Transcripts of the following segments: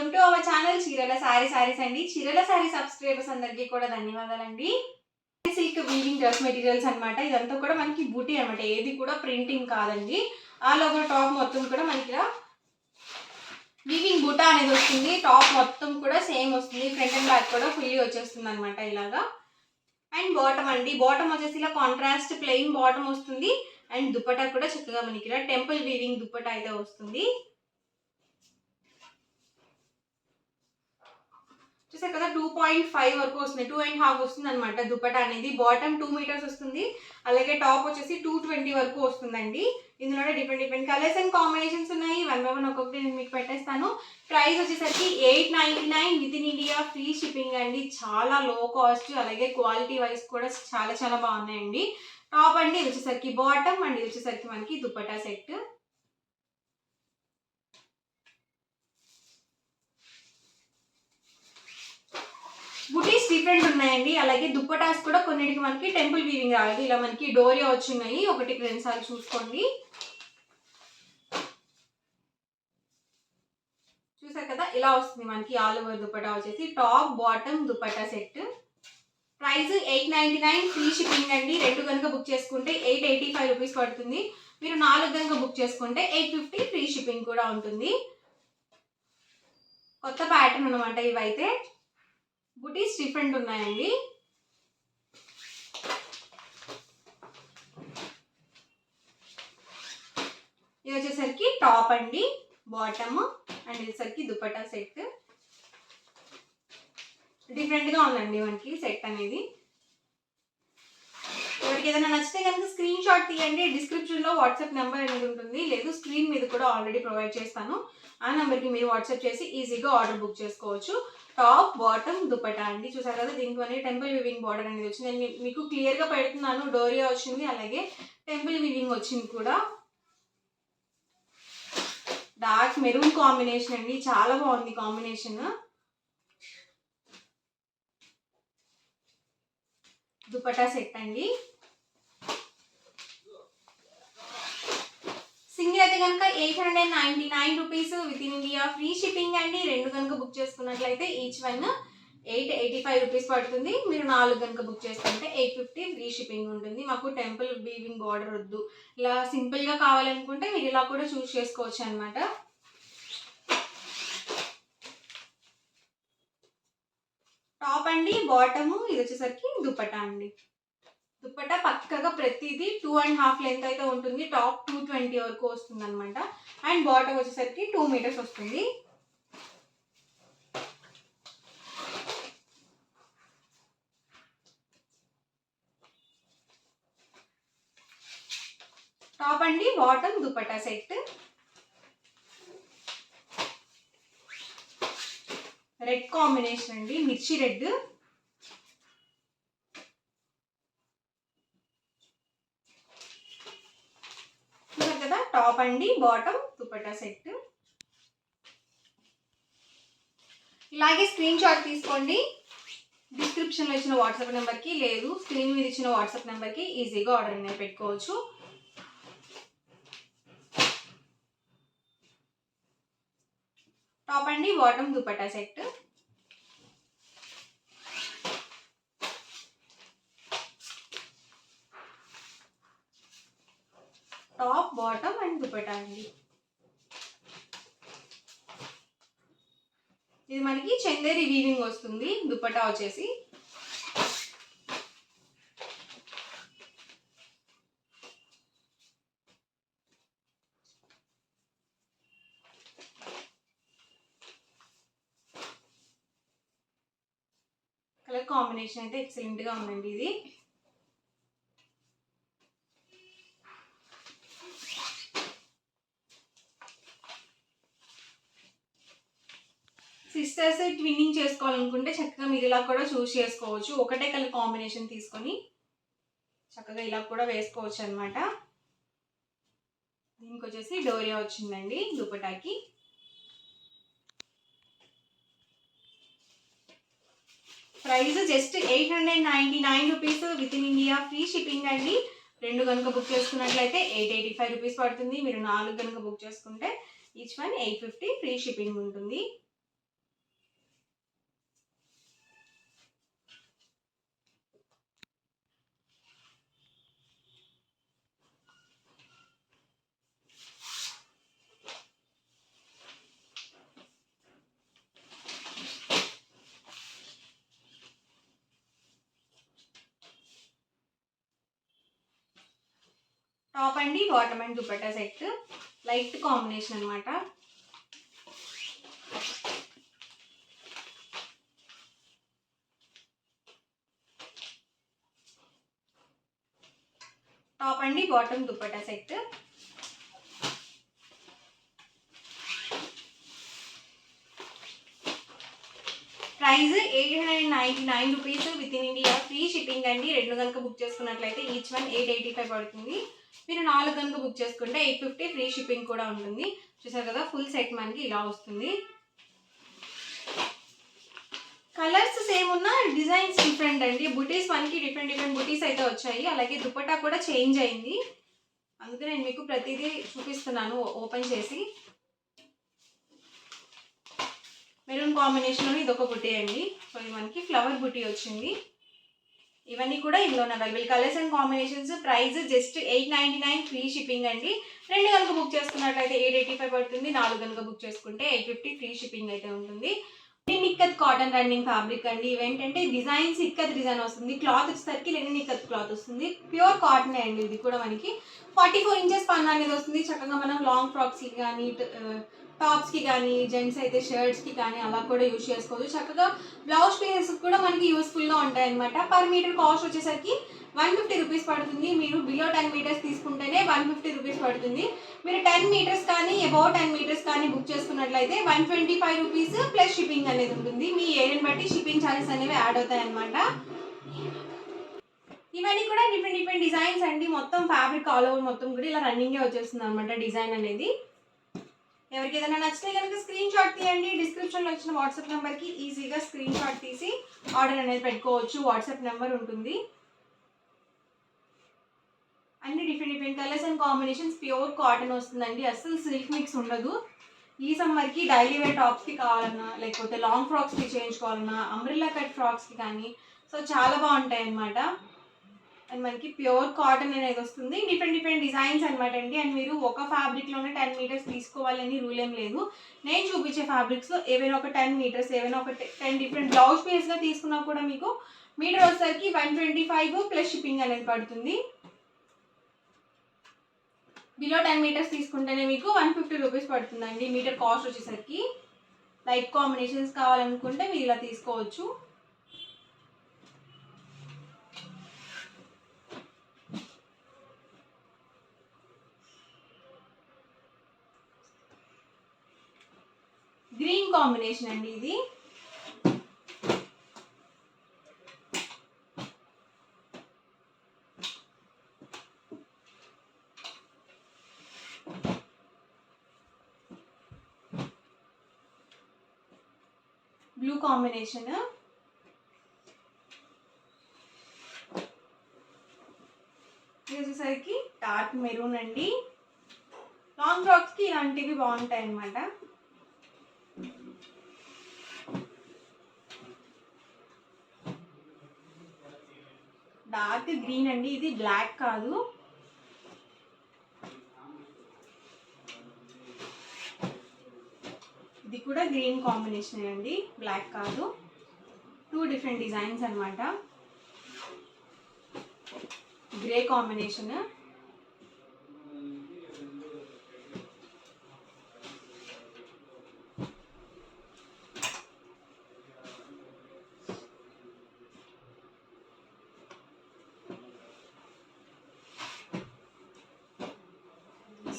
Welcome to our channel చీరల సారీస్ అండి. చీరల సారీ సబ్స్క్రైబర్స్ అందరికీ కూడా ధన్యవాదాలండి. సిల్క్ వీవింగ్ డ్రెస్ మెటీరియల్స్ అనమాట. ఇదంతా కూడా మనకి బూటీ అనమాట, ఏది కూడా ప్రింటింగ్ కాదండి. ఆల్ ఓవర్ టాప్ మొత్తం కూడా మనకి వీవింగ్ బూటా అనేది వస్తుంది. టాప్ మొత్తం కూడా సేమ్ వస్తుంది, ఫ్రంట్ అండ్ బ్యాక్ కూడా ఫుల్లీ వచ్చేస్తుంది అనమాట ఇలాగా. అండ్ బాటమ్ అండి, బాటమ్ వచ్చేసి ఇలా కాంట్రాస్ట్ ప్లెయిన్ బాటమ్ వస్తుంది. అండ్ దుపట్టా కూడా చక్కగా మనకి ఇలా టెంపుల్ వీవింగ్ దుపట్టా అయితే వస్తుంది. చూసారు కదా 2.5 వరకు వస్తుంది, 2.5 వస్తుంది అనమాట దుపట్టా అనేది. బాటమ్ 2 మీటర్స్ వస్తుంది, అలాగే టాప్ వచ్చేసి 220 వరకు వస్తుందండి. ఇందులోనే డిఫరెంట్ కలర్స్ అండ్ కాంబినేషన్స్ ఉన్నాయి. 1 by 1 ఒక్కొక్కటి నేను మీకు పెట్టేస్తాను. ప్రైస్ వచ్చేసరికి 899 with in India, free shipping అండి. చాలా లో కాస్ట్, అలాగే క్వాలిటీ వైజ్ కూడా చాలా బాగున్నాయండి. టాప్ అండి, ఇది వచ్చేసరికి బాటమ్ అండ్ ఇది వచ్చేసరికి మనకి దుపట్టా సెట్. బుటీస్ డిఫరెంట్ ఉన్నాయండి, అలాగే దుప్పటాస్ కూడా కొన్నిటికి మనకి టెంపుల్ వీవింగ్ రాలేదు. ఇలా మనకి డోరియా వచ్చినాయి, ఒకటికి 2 సార్లు చూసుకోండి. చూసారు కదా, ఇలా వస్తుంది మనకి ఆల్ ఓవర్ దుపట్టా వచ్చేసి. Top bottom dupatta set. Price 899, free shipping అండి. 2 కనుక బుక్ చేసుకుంటే 885 రూపీస్ పడుతుంది. మీరు 4 కనుక బుక్ చేసుకుంటే 850 ఫ్రీ షిప్పింగ్ కూడా ఉంటుంది. కొత్త ప్యాటర్న్ అనమాట ఇవైతే. బుటీస్ డిఫరెంట్ ఉన్నాయండి. ఇది వచ్చేసరికి టాప్ అండి, బాటమ్ అండ్ ఇది వచ్చేసరికి దుపట్టా సెట్. డిఫరెంట్ గా ఉందండి మనకి సెట్ అనేది. ఎవరికి ఏదైనా నచ్చితే కనుక స్క్రీన్ షాట్ తీయండి. డిస్క్రిప్షన్ లో వాట్సాప్ నెంబర్ అనేది ఉంటుంది, లేదు స్క్రీన్ మీద కూడా ఆల్రెడీ ప్రొవైడ్ చేస్తాను. ఆ నెంబర్కి మీరు వాట్సాప్ చేసి ఈజీగా ఆర్డర్ బుక్ చేసుకోవచ్చు. టాప్ బాటమ్ దుపట్టా అండి. చూసారు కదా, దీనికి అనేది టెంపుల్ వివింగ్ బార్డర్ అనేది వచ్చింది. నేను మీకు క్లియర్గా పెడుతున్నాను. డోరియా వచ్చింది, అలాగే టెంపుల్ వివింగ్ వచ్చింది కూడా. డార్క్ మెరూన్ కాంబినేషన్ అండి, చాలా బాగుంది కాంబినేషన్. దుపట్టా సెట్ అండి. సింగిల్ అయితే కనుక 899 rupees within India, free shipping అండి. 2 కనుక బుక్ చేసుకున్నట్లయితే ఈచ్ వన్ 885 రూపీస్ పడుతుంది. మీరు 4 కనుక బుక్ చేసుకుంటే 850 ఫ్రీ షిప్పింగ్ ఉంటుంది. మాకు టెంపుల్ వీవింగ్ బార్డర్ వద్దు, ఇలా సింపుల్గా కావాలనుకుంటే మీరు ఇలా కూడా చూస్ చేసుకోవచ్చు అనమాట. టాప్ అండి, బాటము, ఇది వచ్చేసరికి దుపట్టా అండి. దుపట్టా పక్కగా ప్రతిదీ 2.5 లెంత్ అయితే ఉంటుంది. టాప్ 220 వరకు వస్తుంది అనమాట. అండ్ బాటమ్ వచ్చేసరికి 2 మీటర్స్ వస్తుంది. టాప్ అండి, bottom dupatta set. Red combination అండి, మిర్చి రెడ్. చూసారు కదా, టాప్ అండి, బాటమ్ దుపట్టా సెట్. ఇలాగే స్క్రీన్ షాట్ తీసుకోండి. డిస్క్రిప్షన్లో ఇచ్చిన వాట్సాప్ నెంబర్కి, లేదు స్క్రీన్ మీద ఇచ్చిన వాట్సాప్ నెంబర్కి ఈజీగా ఆర్డర్ అనేది పెట్టుకోవచ్చు. టాప్ అండి, bottom dupatta set. Top bottom and dupatta అండి. ఇది మనకి చందేరి వీవింగ్ వస్తుంది. దుపట్టా వచ్చేసి కలర్ కాంబినేషన్ అయితే ఎక్సలెంట్ గా ఉందండి. ఇది సిస్టర్స్ ట్విన్నింగ్ చేసుకోవాలనుకుంటే చక్కగా మీరు ఇలా కూడా చూస్ చేసుకోవచ్చు. ఒకటే కలర్ కాంబినేషన్ తీసుకొని చక్కగా ఇలా కూడా వేసుకోవచ్చు అనమాట. దీనికి వచ్చేసి డోరియా వచ్చిందండి దుపటాకి. Price just 899 rupees within India, free shipping అండి. 2 కనుక బుక్ చేసుకున్నట్లయితే 885 రూపీస్ పడుతుంది. మీరు 4 కనుక బుక్ చేసుకుంటే ఈచ్ వన్ 850 ఫ్రీ షిప్పింగ్ ఉంటుంది. అండి bottom and dupatta set light combination అనమాట. టాప్ అండి bottom dupatta set. Price 899 rupees within India, free shipping అండి. 2 కనుక బుక్ చేసుకున్నట్లయితే ఈచ్ వన్ 885 పడుతుంది. మీరు 4 కనుక బుక్ చేసుకుంటే 850 ఫ్రీ షిప్పింగ్ కూడా ఉంటుంది. చూసారు కదా ఫుల్ సెట్ మనకి ఇలా వస్తుంది. కలర్స్ సేమ్ ఉన్నా డిజైన్స్ డిఫరెంట్ అండి. బుటీస్ మనకి డిఫరెంట్ బుటీస్ అయితే వచ్చాయి. అలాగే దుపట్టా కూడా చేంజ్ అయింది. అందుకే నేను మీకు ప్రతిదీ చూపిస్తున్నాను ఓపెన్ చేసి. మెరూన్ కాంబినేషన్లో ఇదొక బుటీ అండి. సో ఇది మనకి ఫ్లవర్ బుటీ వచ్చింది. ఇవన్నీ కూడా ఇందులో available colours and combinations. Price just 899 free shipping అండి. 2 కనుక బుక్ చేసుకున్నట్లయితే 885 పడుతుంది. 4 కనుక బుక్ చేసుకుంటే 850 ఫ్రీ షిప్పింగ్ అయితే ఉంటుంది. Linen ikat cotton running fabric అండి. ఇవేంటంటే డిజైన్స్ ఇక్కత్ డిజైన్ వస్తుంది. క్లాత్ వచ్చేసరికి లెనిన్ ఇక్కత్ క్లాత్ వస్తుంది. ప్యూర్ కాటన్ అండి. ఇది కూడా మనకి 44 ఇంచెస్ పన్ను అనేది వస్తుంది. చక్కగా మనం లాంగ్ ఫ్రాక్స్కి కానీ టాప్స్కి కానీ జెంట్స్ అయితే షర్ట్స్కి కానీ అలా కూడా యూజ్ చేసుకోవచ్చు. చక్కగా బ్లౌజ్ పీసెస్ కూడా మనకి యూస్ఫుల్గా ఉంటాయి అనమాట. పర్ మీటర్ కాస్ట్ వచ్చేసరికి 150 రూపీస్ పడుతుంది. మీరు బిలో 10 మీటర్స్ తీసుకుంటేనే 150 రూపీస్ పడుతుంది. మీరు 10 మీటర్స్ కానీ అబౌవ్ 10 మీటర్స్ కానీ బుక్ చేసుకున్నట్లయితే 125 రూపీస్ ప్లస్ షిప్పింగ్ అనేది ఉంటుంది. మీ ఏరియాని బట్టి షిప్పింగ్ ఛార్జెస్ అనేవి యాడ్ అవుతాయి అనమాట. ఇవన్నీ కూడా డిఫరెంట్ డిజైన్స్ అండి. మొత్తం ఫ్యాబ్రిక్ ఆల్ ఓవర్ మొత్తం కూడా ఇలా రన్నింగే వచ్చేస్తుంది అనమాట డిజైన్ అనేది. ఎవరికి ఏదైనా నచ్చితే కనుక స్క్రీన్ షాట్ తీయండి. డిస్క్రిప్షన్లో వచ్చిన వాట్సాప్ నెంబర్కి ఈజీగా స్క్రీన్ షాట్ తీసి ఆర్డర్ అనేది పెట్టుకోవచ్చు. వాట్సాప్ నెంబర్ ఉంటుంది. అన్ని different colours and combinations. Pure cotton వస్తుందండి. అస్సలు సిల్క్ మిక్స్ ఉండదు. ఈ సమ్మర్కి డైలీ వేర్ టాప్స్కి కావాలన్నా లేకపోతే లాంగ్ ఫ్రాక్స్కి చేయించుకోవాలన్నా అంబ్రెల్లా కట్ ఫ్రాక్స్కి కానీ సో చాలా బాగుంటాయి అన్నమాట. అండ్ మనకి ప్యూర్ కాటన్ అనేది వస్తుంది. డిఫరెంట్ డిజైన్స్ అనమాట అండి. అండ్ మీరు ఒక ఫ్యాబ్రిక్లోనే 10 మీటర్స్ తీసుకోవాలని రూల్ ఏం లేదు. నేను చూపించే ఫ్యాబ్రిక్స్లో ఏవైనా ఒక 10 మీటర్స్ ఏవైనా ఒక 10 డిఫరెంట్ బ్లౌజ్ పీస్గా తీసుకున్నా కూడా మీకు మీటర్ వచ్చేసరికి 125 ప్లస్ షిప్పింగ్ అనేది పడుతుంది. బిలో 10 మీటర్స్ తీసుకుంటేనే మీకు 150 రూపీస్ పడుతుందండి మీటర్ కాస్ట్ వచ్చేసరికి. లైట్ కాంబినేషన్స్ కావాలనుకుంటే మీరు ఇలా తీసుకోవచ్చు. గ్రీన్ కాంబినేషన్ అండి ఇది. Blue combination. ఇది వచ్చేసరికి డార్క్ మెరూన్ అండి. లాంగ్ ఫ్రాక్స్కి ఇలాంటివి బాగుంటాయి అన్నమాట. డార్క్ గ్రీన్ అండి. ఇది బ్లాక్ కాదు. ఇది కూడా గ్రీన్ కాంబినేషన్ అండి, బ్లాక్ కాదు. 2 డిఫరెంట్ డిజైన్స్ అన్నమాట. Grey combination.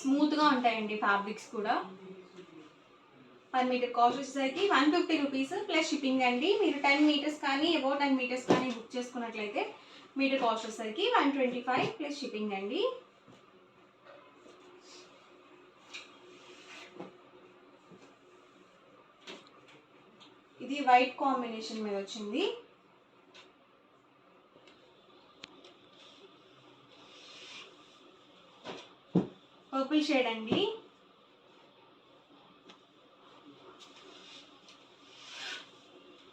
స్మూత్గా ఉంటాయండి ఫ్యాబ్రిక్స్ కూడా. పర్ మీటర్ కాస్ట్ వచ్చేసరికి 150 రూపీస్ ప్లస్ షిప్పింగ్ అండి. మీరు 10 మీటర్స్ కానీ అబౌవ్ 10 మీటర్స్ కానీ బుక్ చేసుకున్నట్లయితే మీటర్ కాస్ట్ వచ్చేసరికి 125 ప్లస్ షిప్పింగ్ అండి. ఇది వైట్ కాంబినేషన్ మీద వచ్చింది. పర్పుల్ షేడ్ అండి.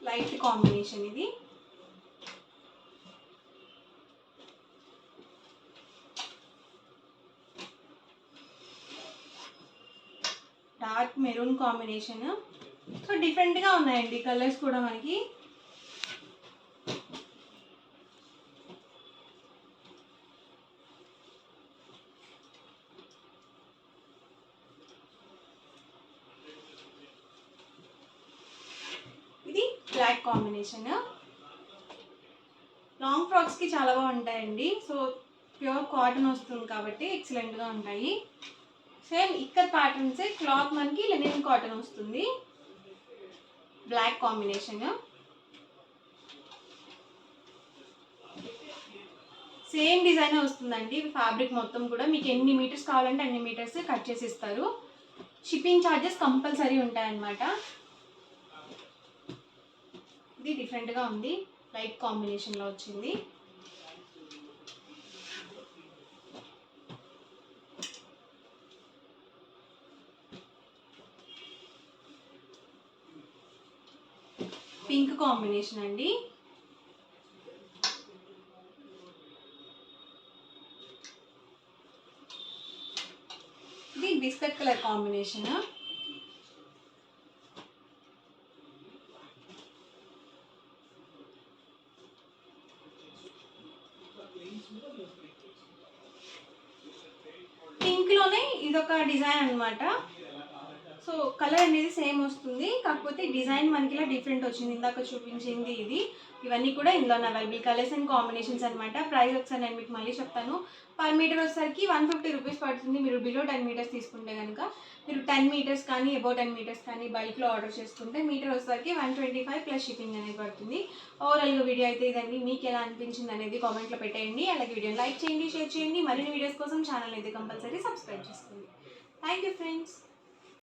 లైట్ కాంబినేషన్ ఇది. Dark maroon combination. సో డిఫరెంట్గా ఉన్నాయండి కలర్స్ కూడా మనకి. Black combination. లాంగ్ ఫ్రాక్స్కి చాలా బాగుంటాయండి. సో ప్యూర్ కాటన్ వస్తుంది కాబట్టి ఎక్సలెంట్గా ఉంటాయి. సేమ్ ఇక్కత్ ప్యాటర్న్స్, క్లాత్ మనకి లెనిన్ కాటన్ వస్తుంది. Black combination. సేమ్ డిజైన్ వస్తుందండి. ఫ్యాబ్రిక్ మొత్తం కూడా మీకు ఎన్ని మీటర్స్ కావాలంటే అన్ని మీటర్స్ కట్ చేసి ఇస్తారు. షిప్పింగ్ ఛార్జెస్ కంపల్సరీ ఉంటాయన్నమాట. ఇది డిఫరెంట్గా ఉంది, లైట్ కాంబినేషన్లో వచ్చింది. పింక్ కాంబినేషన్ అండి. ఇది బిస్కెట్ కలర్ కాంబినేషన్. పింక్లోనే ఇదొక డిజైన్ అనమాట. సో కలర్ అనేది సేమ్ వస్తుంది, కాకపోతే డిజైన్ మనకి ఇలా డిఫరెంట్ వచ్చింది. ఇందాక చూపించింది ఇది. ఇవన్నీ కూడా ఇందులో అవైలబుల్ కలర్స్ అండ్ కాంబినేషన్స్ అనమాట. ప్రైస్ ఒకసారి నేను మీకు మళ్ళీ చెప్తాను. పర్ మీటర్ వచ్చేసరికి 150 రూపీస్ పడుతుంది. మీరు బిలో 10 మీటర్స్ తీసుకుంటే కనుక, మీరు 10 మీటర్స్ కానీ అబౌ 10 మీటర్స్ కానీ బల్క్లో ఆర్డర్ చేసుకుంటే మీటర్ వచ్చేసరికి 125 ప్లస్ షిప్పింగ్ అనేది పడుతుంది. ఓవరాల్గా వీడియో అయితే ఇదండి. మీకు ఎలా అనిపించింది అనేది కామెంట్లో పెట్టేయండి. అలాగే వీడియోని లైక్ చేయండి, షేర్ చేయండి. మరిన్ని వీడియోస్ కోసం ఛానల్ అయితే కంపల్సరీ సబ్స్క్రైబ్ చేసుకోండి. Thank you friends.